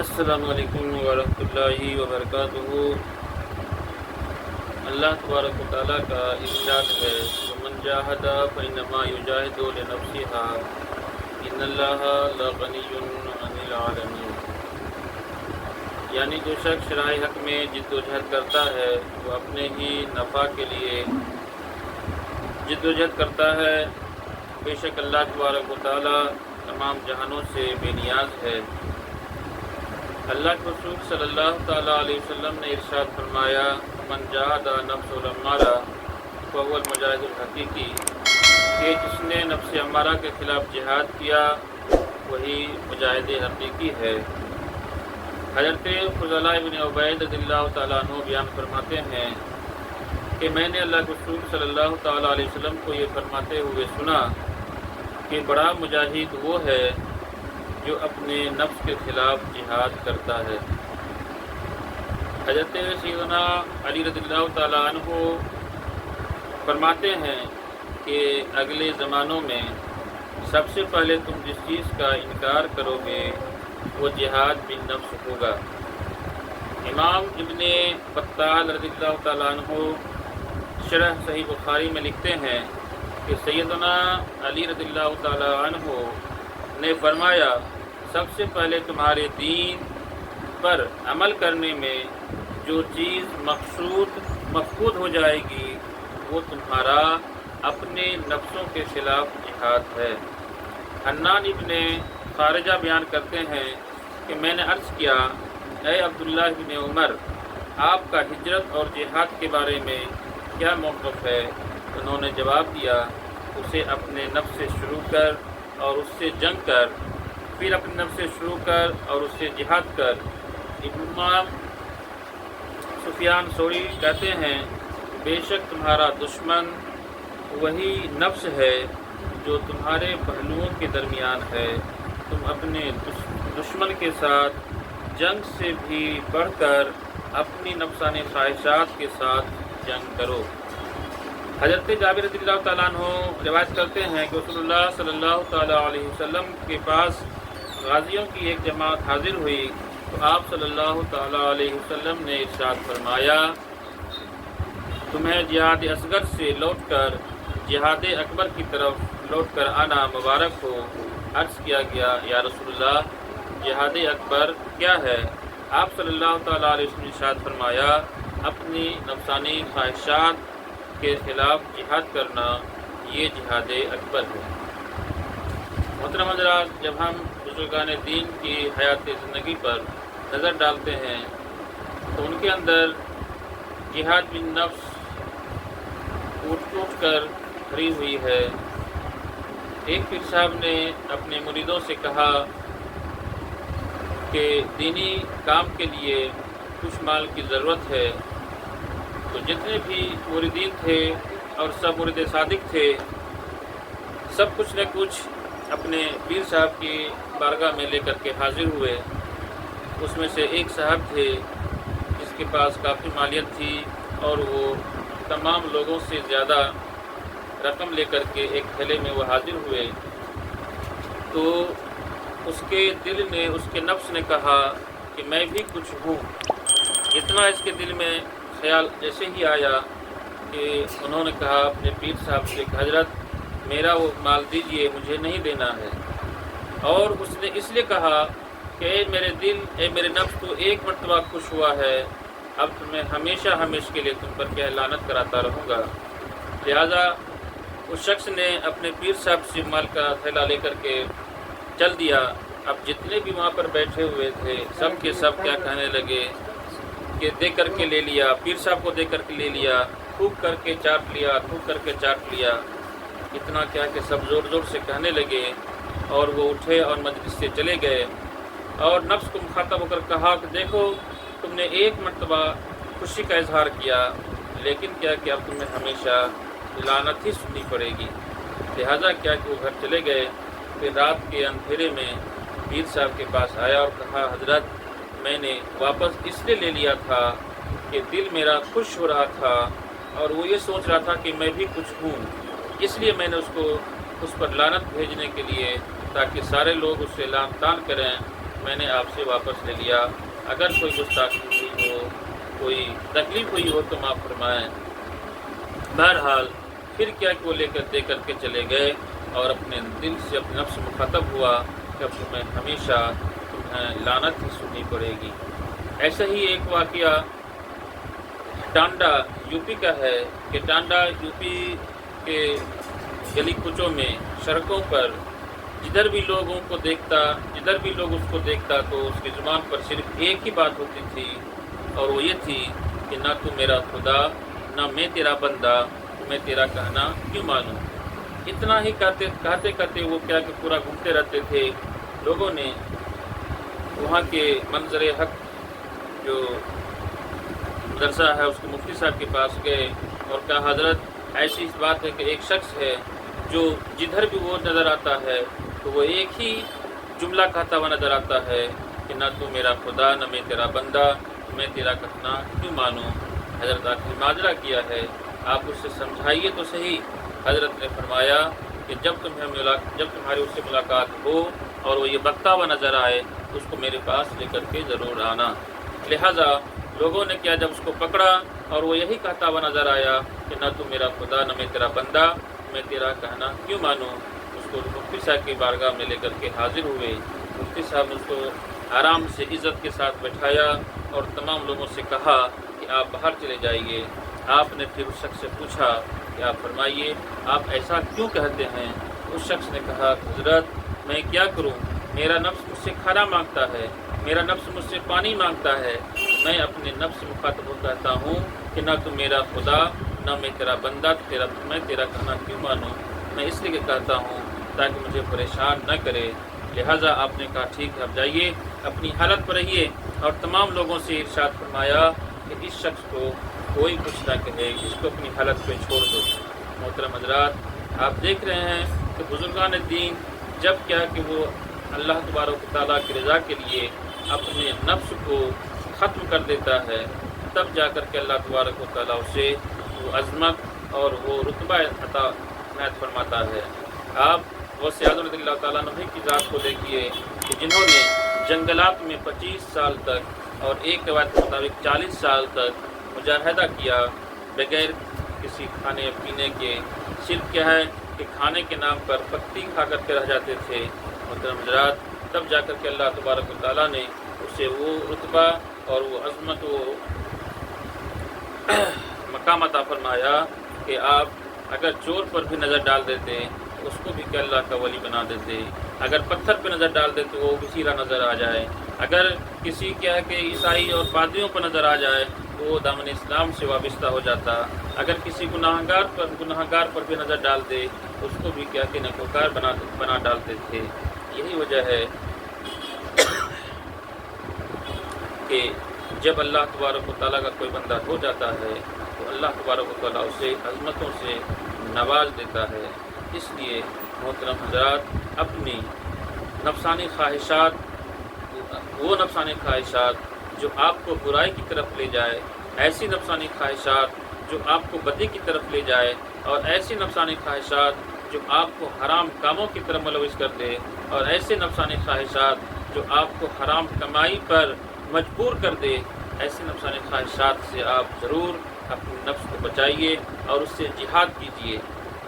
السلام علیکم ورحمۃ اللہ وبرکاتہ۔ اللہ تبارک و تعالیٰ کا ارشاد ہے وَمَنْ جَاهَدَ فَإِنَّمَا يُجَاهِدُ لِنَفْسِهِ إِنَّ اللَّهَ لَغَنِيٌّ عَنِ الْعَالَمِينَ، یعنی جو شخص شرائع حق میں جد و جہد کرتا ہے وہ اپنے ہی نفع کے لیے جد و جہد کرتا ہے، بے شک اللہ تبارک و تعالیٰ تمام جہانوں سے بے نیاز ہے۔ اللہ کے رسول صلی اللہ تعالیٰ علیہ وسلم نے ارشاد فرمایا من جاہد نفس الامارہ فهو المجاہد الحقیقی، کہ جس نے نفس امارہ کے خلاف جہاد کیا وہی مجاہد حقیقی ہے۔ حضرت فضالہ ابن عبید رضی اللہ تعالیٰ عنہ بیان فرماتے ہیں کہ میں نے اللہ کے رسول صلی اللہ تعالیٰ علیہ وسلم کو یہ فرماتے ہوئے سنا کہ بڑا مجاہد وہ ہے جو اپنے نفس کے خلاف جہاد کرتا ہے۔ حضرت سیدنا علی رضی اللہ تعالیٰ عنہ فرماتے ہیں کہ اگلے زمانوں میں سب سے پہلے تم جس چیز کا انکار کرو گے وہ جہاد بالنفس ہوگا۔ امام ابن بطال رضی اللہ تعالیٰ عنہ شرح صحیح بخاری میں لکھتے ہیں کہ سیدنا علی رضی اللہ تعالیٰ عنہ نے فرمایا سب سے پہلے تمہارے دین پر عمل کرنے میں جو چیز مفقود ہو جائے گی وہ تمہارا اپنے نفسوں کے خلاف جہاد ہے۔ حنان ابن خارجہ بیان کرتے ہیں کہ میں نے عرض کیا اے عبداللہ ابن عمر، آپ کا ہجرت اور جہاد کے بارے میں کیا موقف ہے؟ انہوں نے جواب دیا اسے اپنے نفس سے شروع کر اور اس سے جنگ کر، پھر اپنے نفس سے شروع کر اور اس سے جہاد کر۔ امام سفیان ثوری کہتے ہیں بے شک تمہارا دشمن وہی نفس ہے جو تمہارے پہلوؤں کے درمیان ہے، تم اپنے دشمن کے ساتھ جنگ سے بھی بڑھ کر اپنی نفسانی خواہشات کے ساتھ جنگ کرو۔ حضرت جابر رضی اللہ تعالیٰ عنہ روایت کرتے ہیں کہ رسول اللہ صلی اللہ تعالیٰ علیہ وسلم کے پاس غازیوں کی ایک جماعت حاضر ہوئی تو آپ صلی اللہ تعالیٰ علیہ وسلم نے ارشاد فرمایا تمہیں جہاد اصغر سے لوٹ کر جہاد اکبر کی طرف لوٹ کر آنا مبارک ہو۔ عرض کیا گیا یا رسول اللہ جہاد اکبر کیا ہے؟ آپ صلی اللہ تعالیٰ علیہ وسلم نے ارشاد فرمایا اپنی نفسانی خواہشات کے خلاف جہاد کرنا، یہ جہاد اکبر ہے۔ محترم حضرات، جب ہم بزرگان دین کی حیات زندگی پر نظر ڈالتے ہیں تو ان کے اندر جہاد بالنفس ٹوٹ کر بھری ہوئی ہے۔ ایک پیر صاحب نے اپنے مریدوں سے کہا کہ دینی کام کے لیے کچھ مال کی ضرورت ہے، تو جتنے بھی مریدین تھے اور سب مرید صادق تھے سب کچھ نہ کچھ اپنے پیر صاحب کی بارگاہ میں لے کر کے حاضر ہوئے۔ اس میں سے ایک صاحب تھے جس کے پاس کافی مالیت تھی اور وہ تمام لوگوں سے زیادہ رقم لے کر کے ایک تھیلے میں وہ حاضر ہوئے، تو اس کے دل نے، اس کے نفس نے کہا کہ میں بھی کچھ ہوں۔ اتنا اس کے دل میں خیال ایسے ہی آیا کہ انہوں نے کہا اپنے پیر صاحب سے کہ حضرت میرا وہ مال دیجئے، مجھے نہیں دینا ہے۔ اور اس نے اس لیے کہا کہ اے میرے دل، اے میرے نفس، تو ایک مرتبہ خوش ہوا ہے، اب میں ہمیشہ کے لیے تم پر کیا لعنت کراتا رہوں گا۔ لہذا اس شخص نے اپنے پیر صاحب سے مال کا تھیلا لے کر کے چل دیا۔ اب جتنے بھی وہاں پر بیٹھے ہوئے تھے سب کے سب کیا کہنے لگے کہ دے کر کے لے لیا، پیر صاحب کو دے کر کے لے لیا، تھوک کر کے چاٹ لیا، تھوک کر کے چاٹ لیا۔ اتنا کیا کہ سب زور زور سے کہنے لگے اور وہ اٹھے اور مجلس سے چلے گئے اور نفس کو مخاطب ہو کر کہا کہ دیکھو تم نے ایک مرتبہ خوشی کا اظہار کیا لیکن کیا کہ اب تمہیں ہمیشہ لعنت ہی سننی پڑے گی۔ لہذا کیا کہ وہ گھر چلے گئے۔ پھر رات کے اندھیرے میں پیر صاحب کے پاس آیا اور کہا حضرت میں نے واپس اس لیے لے لیا تھا کہ دل میرا خوش ہو رہا تھا اور وہ یہ سوچ رہا تھا کہ میں بھی کچھ ہوں، اس لیے میں نے اس پر لعنت بھیجنے کے لیے تاکہ سارے لوگ اس سے لعن طعن کریں میں نے آپ سے واپس لے لیا۔ اگر کوئی گستاخی ہوئی ہو، کوئی تکلیف ہوئی ہو تو معاف فرمائیں۔ بہرحال پھر کیا کہ وہ دے کر کے چلے گئے اور اپنے دل سے اپنے نفس مخاطب ہوا کہ اب تمہیں ہمیشہ لعنت ہی سننی پڑے گی۔ ایسا ہی ایک واقعہ ٹانڈا یو پی کا ہے کہ ٹانڈا یو پی کے گلی کوچوں میں سڑکوں پر جدھر بھی لوگوں کو دیکھتا، جدھر بھی لوگ اس کو دیکھتا تو اس کی زبان پر صرف ایک ہی بات ہوتی تھی، اور وہ یہ تھی کہ نہ تو میرا خدا، نہ میں تیرا بندہ، میں تیرا کہنا کیوں مانوں۔ اتنا ہی کہتے وہ کیا کہ پورا گھومتے رہتے تھے۔ لوگوں نے وہاں کے منظر حق جو مدرسہ ہے اس کے مفتی صاحب کے پاس گئے اور کہا حضرت ایسی بات ہے کہ ایک شخص ہے جو جدھر بھی وہ نظر آتا ہے تو وہ ایک ہی جملہ کہتا ہوا نظر آتا ہے کہ نہ تو میرا خدا، نہ میں تیرا بندہ، میں تیرا کہنا کیوں مانوں۔ حضرت آخری ماجرا کیا ہے، آپ اس سے سمجھائیے تو صحیح۔ حضرت نے فرمایا کہ جب تمہاری اس سے ملاقات ہو اور وہ یہ بکتا ہوا نظر آئے اس کو میرے پاس لے کر کے ضرور آنا۔ لہٰذا لوگوں نے کیا، جب اس کو پکڑا اور وہ یہی کہتا ہوا نظر آیا کہ نہ تو میرا خدا، نہ میں تیرا بندہ، میں تیرا کہنا کیوں مانوں، اس کو مفتی صاحب کی بارگاہ میں لے کر کے حاضر ہوئے۔ مفتی صاحب نے اس کو آرام سے عزت کے ساتھ بٹھایا اور تمام لوگوں سے کہا کہ آپ باہر چلے جائیے۔ آپ نے پھر اس شخص سے پوچھا کہ آپ فرمائیے آپ ایسا کیوں کہتے ہیں؟ اس شخص نے کہا حضرت میں کیا کروں، میرا نفس مجھ سے کھانا مانگتا ہے، میرا نفس مجھ سے پانی مانگتا ہے، میں اپنے نفس سے مخاطب ہو کہتا ہوں کہ نہ تو میرا خدا، نہ میں تیرا بندہ، میں تیرا کہنا کیوں مانوں، میں اس لیے کہتا ہوں تاکہ مجھے پریشان نہ کرے۔ لہٰذا آپ نے کہا ٹھیک ہے، اب جائیے اپنی حالت پر رہیے، اور تمام لوگوں سے ارشاد فرمایا کہ اس شخص کو کوئی کچھ نہ کہے، اس کو اپنی حالت پہ چھوڑ دو۔ محترم حضرات، آپ دیکھ رہے ہیں کہ بزرگان دین جب کیا کہ وہ اللہ تبارک و تعالیٰ کی رضا کے لیے اپنے نفس کو ختم کر دیتا ہے، تب جا کر کے اللہ تبارک و تعالیٰ اسے وہ عظمت اور وہ رتبہ عطا عنایت فرماتا ہے۔ آپ غوث اعظم رضی اللہ تعالیٰ عنہ کی ذات کو دیکھیے کہ جنہوں نے جنگلات میں 25 سال تک اور ایک روایت کے مطابق 40 سال تک مجاہدہ کیا بغیر کسی کھانے پینے کے، صرف کیا ہے کہ کھانے کے نام پر پتی کھا کر کے رہ جاتے تھے۔ محترم حضرات، تب جا کر کے اللہ تبارک و تعالیٰ نے اسے وہ رتبہ اور وہ عظمت، وہ مقام عطا فرمایا کہ آپ اگر چور پر بھی نظر ڈال دیتے اس کو بھی کہ اللہ کا ولی بنا دیتے، اگر پتھر پہ نظر ڈال دیتے وہ بھی سیرا نظر آ جائے، اگر کسی کیا کہ عیسائی اور پادریوں پر نظر آ جائے تو وہ دامن اسلام سے وابستہ ہو جاتا، اگر کسی گناہگار پر بھی نظر ڈال دے اس کو بھی کیا کہ نیکوکار بنا ڈالتے تھے۔ یہی وجہ ہے کہ جب اللہ تبارک و تعالیٰ کا کوئی بندہ ہو جاتا ہے تو اللہ تبارک و تعالیٰ اسے عظمتوں سے نواز دیتا ہے۔ اس لیے محترم حضرات، اپنی نفسانی خواہشات، وہ نفسانی خواہشات جو آپ کو برائی کی طرف لے جائے، ایسی نفسانی خواہشات جو آپ کو بدی کی طرف لے جائے، اور ایسی نفسانی خواہشات جو آپ کو حرام کاموں کی طرف ملوث کر دے، اور ایسے نفسانی خواہشات جو آپ کو حرام کمائی پر مجبور کر دے، ایسی نفسانی خواہشات سے آپ ضرور اپنے نفس کو بچائیے اور اس سے جہاد کیجیے،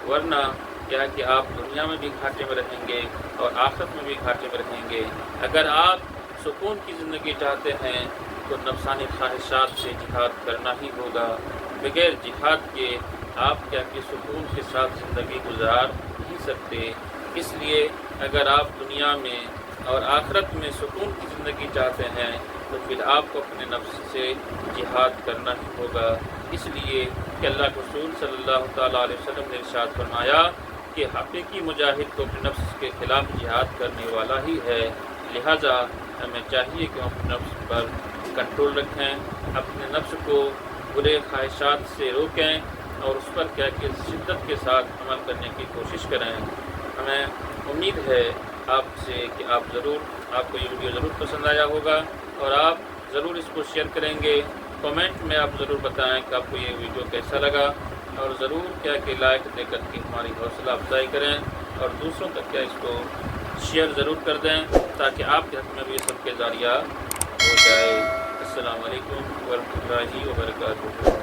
ورنہ کیا کہ آپ دنیا میں بھی گھاٹے میں رہیں گے اور آخرت میں بھی گھاٹے میں رہیں گے۔ اگر آپ سکون کی زندگی چاہتے ہیں تو نفسانی خواہشات سے جہاد کرنا ہی ہوگا، بغیر جہاد کے آپ کیا کہ سکون کے ساتھ زندگی گزار نہیں سکتے۔ اس لیے اگر آپ دنیا میں اور آخرت میں سکون کی زندگی چاہتے ہیں تو پھر آپ کو اپنے نفس سے جہاد کرنا ہی ہوگا۔ اس لیے کہ اللہ کے رسول صلی اللہ تعالیٰ علیہ وسلم نے ارشاد فرمایا کہ حقیقی مجاہد تو اپنے نفس کے خلاف جہاد کرنے والا ہی ہے، لہٰذا ہمیں چاہیے کہ ہم اپنے نفس پر کنٹرول رکھیں، اپنے نفس کو برے خواہشات سے روکیں اور اس پر کیا کہ شدت کے ساتھ عمل کرنے کی کوشش کریں۔ ہمیں امید ہے آپ سے کہ آپ کو یہ ویڈیو ضرور پسند آیا ہوگا اور آپ ضرور اس کو شیئر کریں گے۔ کمنٹ میں آپ ضرور بتائیں کہ آپ کو یہ ویڈیو کیسا لگا، اور ضرور کیا کہ لائک دے کر کے ہماری حوصلہ افزائی کریں اور دوسروں تک کیا اس کو شیئر ضرور کر دیں تاکہ آپ کے حق میں بھی سب کے ذریعہ ہو جائے۔ السلام علیکم ورحمۃ اللہ وبرکاتہ۔